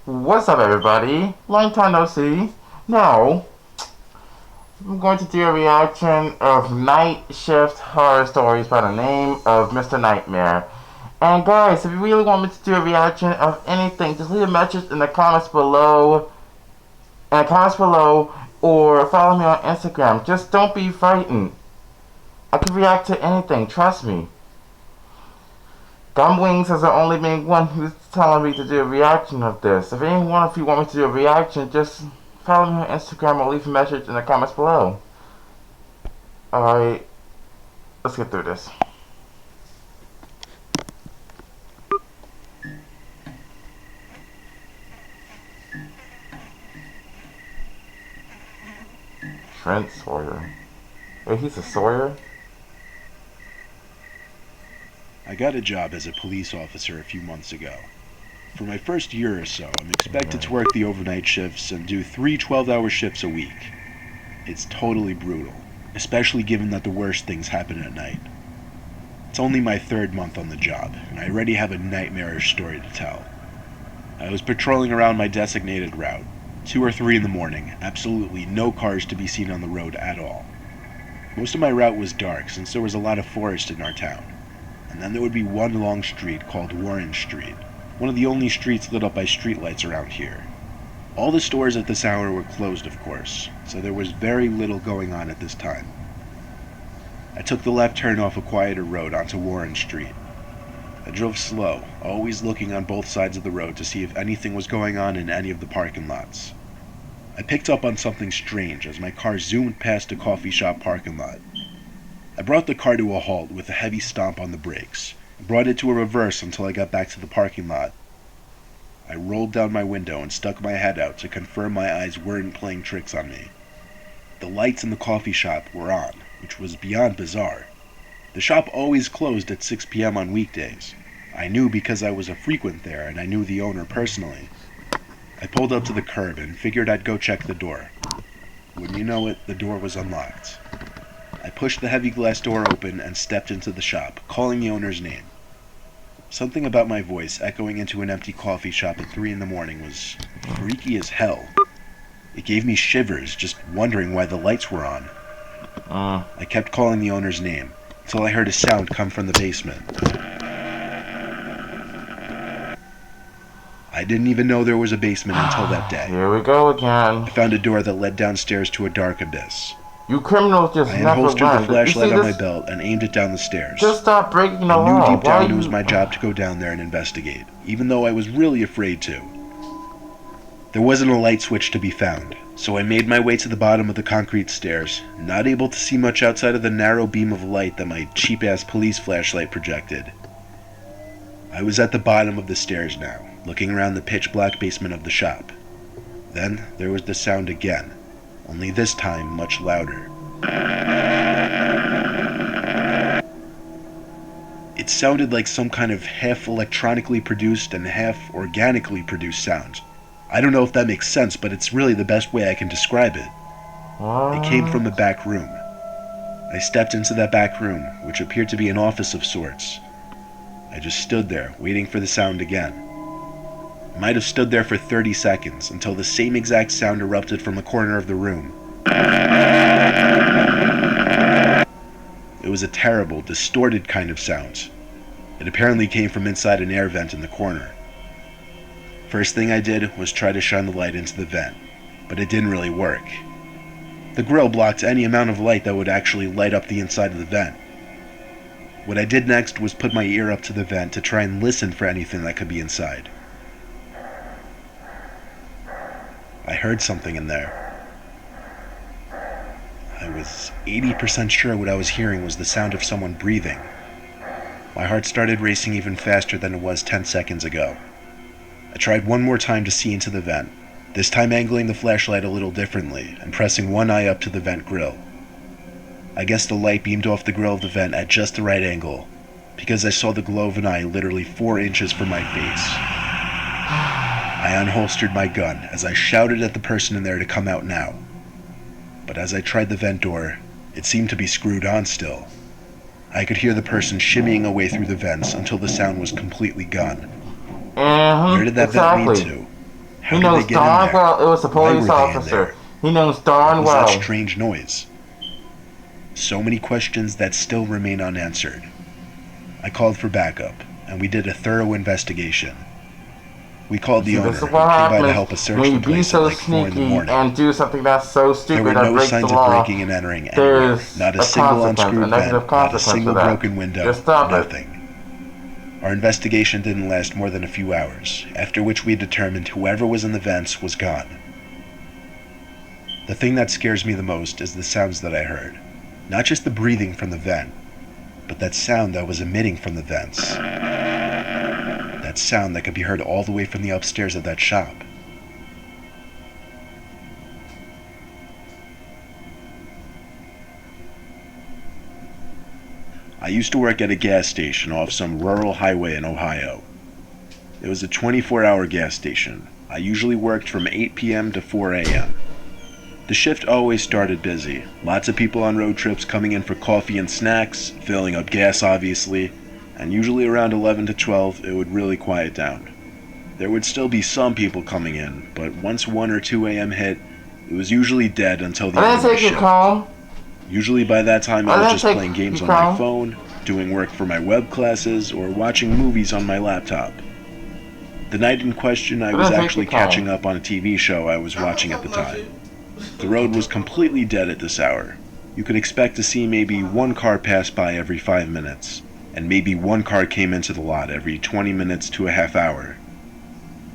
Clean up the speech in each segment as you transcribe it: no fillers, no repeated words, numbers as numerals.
What's up, everybody? Long time no see. Now, I'm going to do a reaction of Night Shift Horror Stories by the name of Mr. Nightmare. And guys, if you really want me to do a reaction of anything, just leave a message in the comments below. Or follow me on Instagram. Just don't be frightened. I can react to anything, trust me. Gumwings is the only main one who's telling me to do a reaction of this. If any one of you want me to do a reaction, just follow me on Instagram or leave a message in the comments below. Alright, let's get through this. Trent Sawyer. Wait, he's a Sawyer? I got a job as a police officer a few months ago. For my first year or so, I'm expected to work the overnight shifts and do 3 12-hour shifts a week. It's totally brutal, especially given that the worst things happen at night. It's only my 3rd month on the job, and I already have a nightmarish story to tell. I was patrolling around my designated route, 2 or 3 in the morning, absolutely no cars to be seen on the road at all. Most of my route was dark since there was a lot of forest in our town. And then there would be one long street called Warren Street, one of the only streets lit up by streetlights around here. All the stores at this hour were closed, of course, so there was very little going on at this time. I took the left turn off a quieter road onto Warren Street. I drove slow, always looking on both sides of the road to see if anything was going on in any of the parking lots. I picked up on something strange as my car zoomed past a coffee shop parking lot. I brought the car to a halt with a heavy stomp on the brakes, and brought it to a reverse until I got back to the parking lot. I rolled down my window and stuck my head out to confirm my eyes weren't playing tricks on me. The lights in the coffee shop were on, which was beyond bizarre. The shop always closed at 6 p.m. on weekdays. I knew because I was a frequent there and I knew the owner personally. I pulled up to the curb and figured I'd go check the door. Wouldn't you know it, the door was unlocked. I pushed the heavy glass door open and stepped into the shop, calling the owner's name. Something about my voice echoing into an empty coffee shop at 3 in the morning was freaky as hell. It gave me shivers just wondering why the lights were on. I kept calling the owner's name until I heard a sound come from the basement. I didn't even know there was a basement until that day. Here we go again. I found a door that led downstairs to a dark abyss. You criminals just I never unholstered learn. the flashlight on my this? belt and aimed it down the stairs. Just stop breaking the I knew law. deep down it Why was you... my job to go down there and investigate, even though I was really afraid to. There wasn't a light switch to be found, so I made my way to the bottom of the concrete stairs, not able to see much outside of the narrow beam of light that my cheap-ass police flashlight projected. I was at the bottom of the stairs now, looking around the pitch-black basement of the shop. Then there was the sound again, only this time much louder. It sounded like some kind of half electronically produced and half organically produced sound. I don't know if that makes sense, but it's really the best way I can describe it. It came from the back room. I stepped into that back room, which appeared to be an office of sorts. I just stood there, waiting for the sound again. I might have stood there for 30 seconds, until the same exact sound erupted from the corner of the room. It was a terrible, distorted kind of sound. It apparently came from inside an air vent in the corner. First thing I did was try to shine the light into the vent, but it didn't really work. The grill blocked any amount of light that would actually light up the inside of the vent. What I did next was put my ear up to the vent to try and listen for anything that could be inside. I heard something in there. I was 80% sure what I was hearing was the sound of someone breathing. My heart started racing even faster than it was 10 seconds ago. I tried one more time to see into the vent, this time angling the flashlight a little differently and pressing one eye up to the vent grill. I guess the light beamed off the grill of the vent at just the right angle, because I saw the glow of an eye literally 4 inches from my face. I unholstered my gun as I shouted at the person in there to come out now. But as I tried the vent door, it seemed to be screwed on still. I could hear the person shimmying away through the vents until the sound was completely gone. Where did that vent lead to? How He did they knows get in darn there? well it was a Why police were they in officer. there? He knows What darn was that well. strange noise? So many questions that still remain unanswered. I called for backup, and we did a thorough investigation. We called the See, owner, this is who what came by to help happens us search when the you be place at so like 4 in the sneaky morning. and do something that's so There stupid were that no breaks the signs of law. breaking and entering anywhere. There's Not a a single consequence, a unscrewed negative vent, not a consequence single for that. broken window, Just stop it. nothing. Our investigation didn't last more than a few hours, after which we determined whoever was in the vents was gone. The thing that scares me the most is the sounds that I heard. Not just the breathing from the vent, but that sound that was emitting from the vents. That sound that could be heard all the way from the upstairs of that shop. I used to work at a gas station off some rural highway in Ohio. It was a 24-hour gas station. I usually worked from 8 p.m. to 4 a.m. The shift always started busy. Lots of people on road trips coming in for coffee and snacks, filling up gas obviously, and usually around 11 to 12 it would really quiet down. There would still be some people coming in, but once 1 or 2 a.m. hit, it was usually dead until the I end didn't of my take your shift. call. Usually by that time I I was didn't just take playing games your on my call. phone, doing work for my web classes, or watching movies on my laptop. The night in question I was actually catching up on a TV show I was watching at the time. The road was completely dead at this hour. You could expect to see maybe one car pass by every 5 minutes, and maybe one car came into the lot every 20 minutes to a half hour.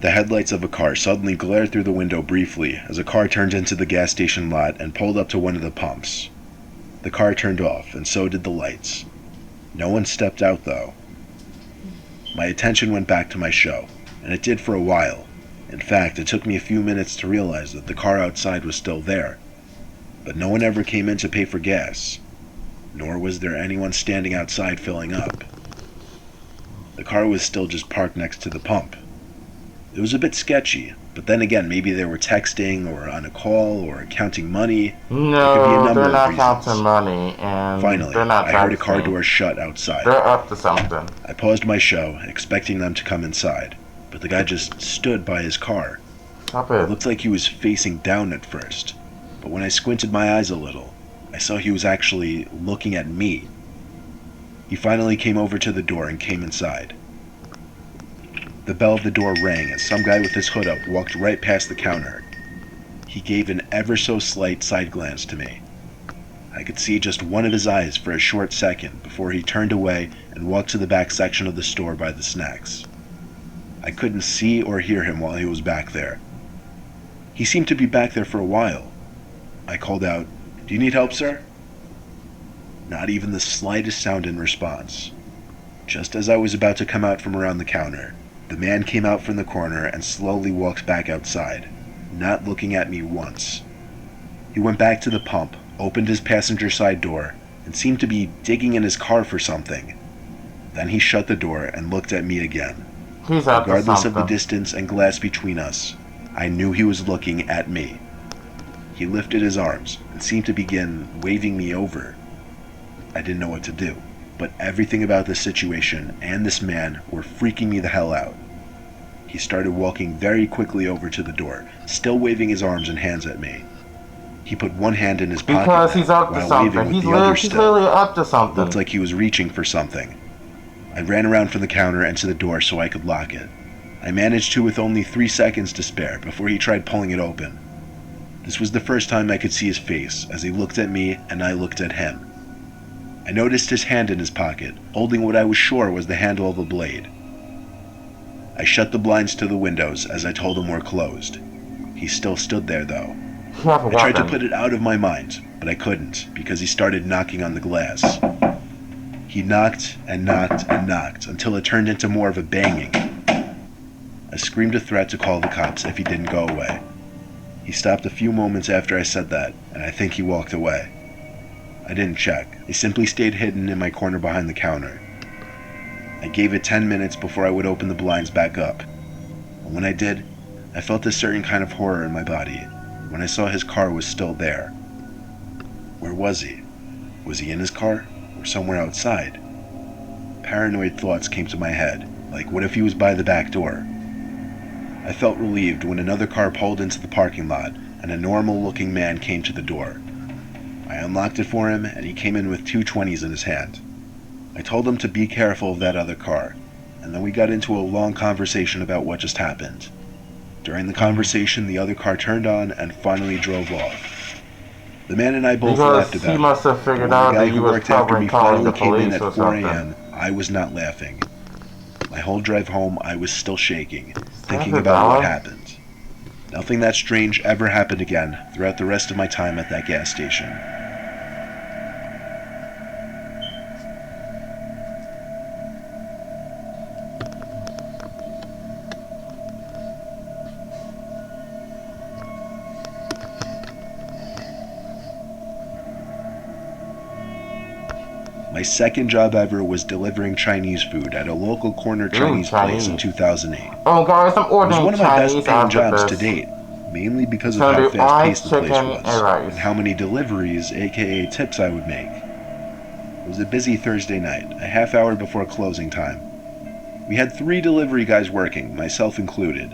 The headlights of a car suddenly glared through the window briefly as a car turned into the gas station lot and pulled up to one of the pumps. The car turned off, and so did the lights. No one stepped out, though. My attention went back to my show, and it did for a while. In fact, it took me a few minutes to realize that the car outside was still there. But no one ever came in to pay for gas, nor was there anyone standing outside filling up. The car was still just parked next to the pump. It was a bit sketchy, but then again, maybe they were texting or on a call or counting money. No, they're not counting money, and Finally, they're not I heard a car texting. door shut outside. They're up to something. I paused my show, expecting them to come inside, but the guy just stood by his car. Stop It it. looked like he was facing down at first, but when I squinted my eyes a little, I saw he was actually looking at me. He finally came over to the door and came inside. The bell of the door rang as some guy with his hood up walked right past the counter. He gave an ever so slight side glance to me. I could see just one of his eyes for a short second before he turned away and walked to the back section of the store by the snacks. I couldn't see or hear him while he was back there. He seemed to be back there for a while. I called out, "Do you need help, sir?" Not even the slightest sound in response. Just as I was about to come out from around the counter, the man came out from the corner and slowly walked back outside, not looking at me once. He went back to the pump, opened his passenger side door, and seemed to be digging in his car for something. Then he shut the door and looked at me again. He's up to Regardless of the something. distance and glass between us, I knew he was looking at me. He lifted his arms and seemed to begin waving me over. I didn't know what to do, but everything about this situation and this man were freaking me the hell out. He started walking very quickly over to the door, still waving his arms and hands at me. He put one hand in his pocket Because he's up to while something. waving with He's the other literally, still. up to It something. looked like he was reaching for something. I ran around from the counter and to the door so I could lock it. I managed to with only 3 seconds to spare before he tried pulling it open. This was the first time I could see his face as he looked at me and I looked at him. I noticed his hand in his pocket, holding what I was sure was the handle of a blade. I shut the blinds to the windows as I told him we're closed. He still stood there though. You have a I tried to weapon. put it out of my mind, but I couldn't because he started knocking on the glass. He knocked and knocked and knocked until it turned into more of a banging. I screamed a threat to call the cops if he didn't go away. He stopped a few moments after I said that, and I think he walked away. I didn't check. He simply stayed hidden in my corner behind the counter. I gave it 10 minutes before I would open the blinds back up. And when I did, I felt a certain kind of horror in my body when I saw his car was still there. Where was he? Was he in his car or somewhere outside? Paranoid thoughts came to my head, like what if he was by the back door? I I felt relieved when another car pulled into the parking lot and a normal-looking man came to the door. I unlocked it for him, and he came in with two 20s in his hand. I told him to be careful of that other car, and then we got into a long conversation about what just happened. During the conversation, the other car turned on and finally drove off. The man and I both laughed Because about he it. must have figured When the out guy that who you was worked after probably me calling the finally came in police or at 4 something. a.m., I was not laughing. My whole drive home, I was still shaking, thinking $100? about what happened. Nothing that strange ever happened again throughout the rest of my time at that gas station. My second job ever was delivering Chinese food at a local corner Chinese place in 2008. Oh guys, I'm It was ordering one of my best Chinese paying after jobs this. to date, mainly because of Gonna how do fast eyes, paced the place chicken, was, and rice. and how many deliveries, aka tips, I would make. It was a busy Thursday night, a half hour before closing time. We had 3 delivery guys working, myself included.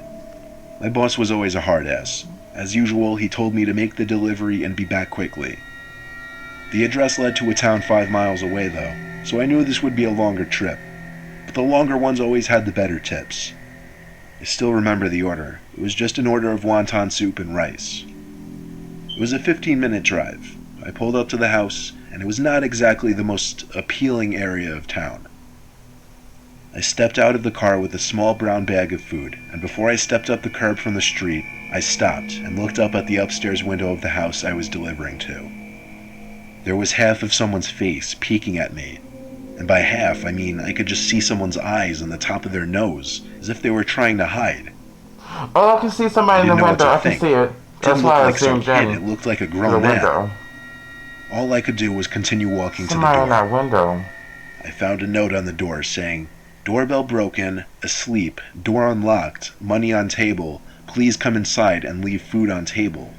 My boss was always a hard ass. As usual, he told me to make the delivery and be back quickly. The address led to a town 5 miles away though, so I knew this would be a longer trip. But the longer ones always had the better tips. I still remember the order. It was just an order of wonton soup and rice. It was a 15-minute drive. I pulled up to the house, and it was not exactly the most appealing area of town. I stepped out of the car with a small brown bag of food, and before I stepped up the curb from the street, I stopped and looked up at the upstairs window of the house I was delivering to. There was half of someone's face peeking at me, and by half I mean I could just see someone's eyes and the top of their nose, as if they were trying to hide. Oh, I can see somebody in the window. I can see it. It That's didn't why look I like some zoomed kid, in it looked like a to the grown man. window. All I could do was continue walking to the Somebody in door. that window. I found a note on the door saying, "Doorbell broken, asleep, door unlocked, money on table, please come inside and leave food on table."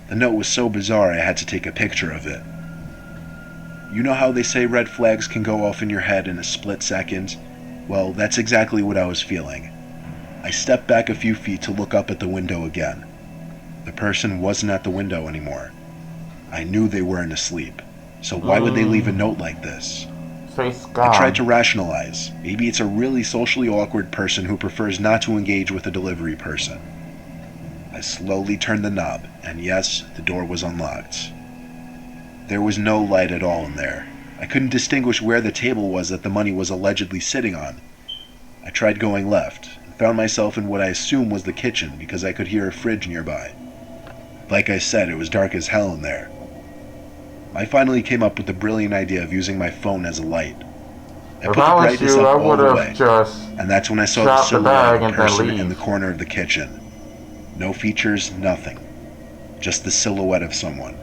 The note was so bizarre I had to take a picture of it. You know how they say red flags can go off in your head in a split second? Well, that's exactly what I was feeling. I stepped back a few feet to look up at the window again. The person wasn't at the window anymore. I knew they weren't asleep, so why would they leave a note like this? Face gone. I tried to rationalize. Maybe it's a really socially awkward person who prefers not to engage with a delivery person. I slowly turned the knob, and yes, the door was unlocked. There was no light at all in there. I couldn't distinguish where the table was that the money was allegedly sitting on. I tried going left, and found myself in what I assumed was the kitchen because I could hear a fridge nearby. Like I said, it was dark as hell in there. I finally came up with the brilliant idea of using my phone as a light. I put If the I was brightness you, I up all would the have way, just and that's when I saw the dropped the silhouette bag of a and then person leave. in the corner of the kitchen. No features, nothing. Just the silhouette of someone.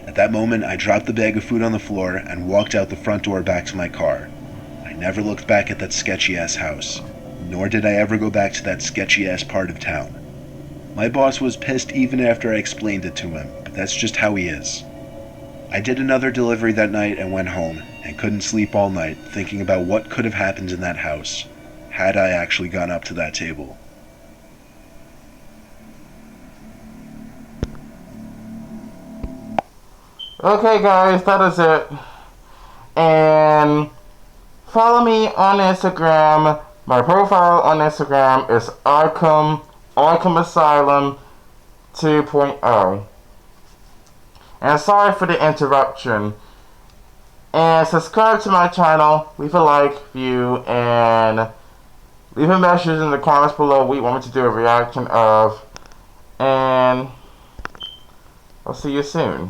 At that moment, I dropped the bag of food on the floor and walked out the front door back to my car. I never looked back at that sketchy-ass house, nor did I ever go back to that sketchy-ass part of town. My boss was pissed even after I explained it to him, but that's just how he is. I did another delivery that night and went home, and couldn't sleep all night thinking about what could have happened in that house, had I actually gone up to that table. Okay guys, that is it. And follow me on Instagram. My profile on Instagram is Arkham Asylum 2.0. And sorry for the interruption. And subscribe to my channel, leave a like, view, and leave a message in the comments below what you want me to do a reaction of. And I'll see you soon.